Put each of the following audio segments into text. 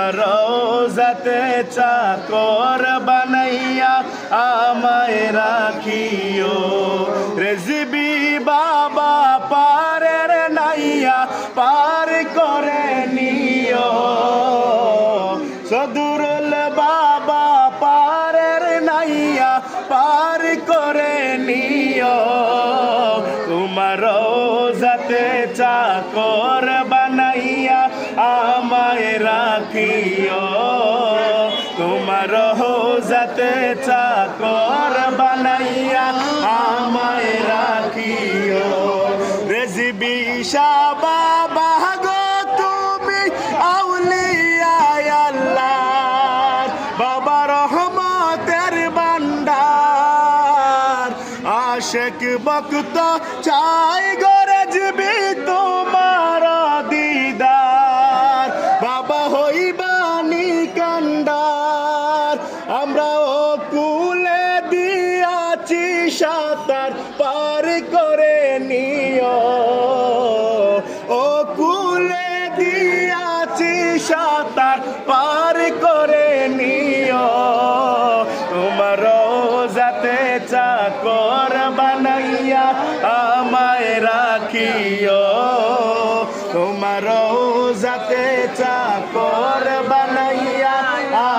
তোমার রোজাতে চাকর বানাইয়া আমায় রাখিও। রেজিবি বাবা পারের নাইয়া পার করে নিও। সদুরুল বাবা পারের নাইয়া পার করে নিও। তোমার রোজাতে চাকর বানাইয়া আমায় রাখিও। তোমার রোজাতে চাকর বানাইয়া আমায় রাখিও। রেজিবি শাহ বাবা গো তুমি আউলিয়া আল্লাহ, বাবা রহমতের ভান্ডার। আশেক ভক্ত চাই গো রেজিবি তোমার দিদার। বাবা হইবানি কান্ডার, আমরা ও কুলে দিয়াছি সাঁতার পার করে নিও। ও কুলে দিয়াছি সাঁতার পার করে নিও। তোমার রোজাতে চাকর বানাইয়া আমায় রাখিও। তোমার রোজাতে চাকর বানাইয়া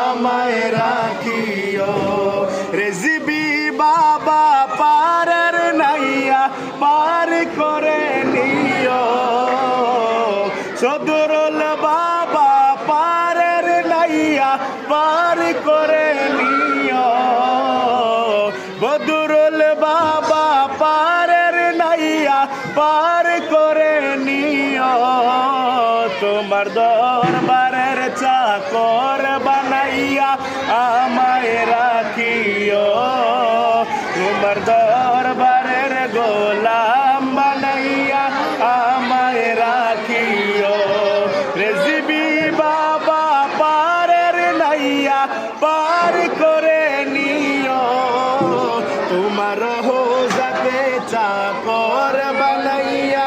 আমায় রাখিও। রেজিবি বাবা পারের নাইয়া পার করে নিও। সদরুল বাবা পারের নাইয়া পার করে নিও। বদরুল বাবা পারের নাইয়া পার করে নিও। তোমার দরবারের চাকর বানাইয়া আমায় রাখিও। তোমার দরবারের গোলাম বানাইয়া আমায় রাখিও। রেজিবি বাবা পারের নাইয়া পার করে নিও। তোমার রোজাতে চাকর বানাইয়া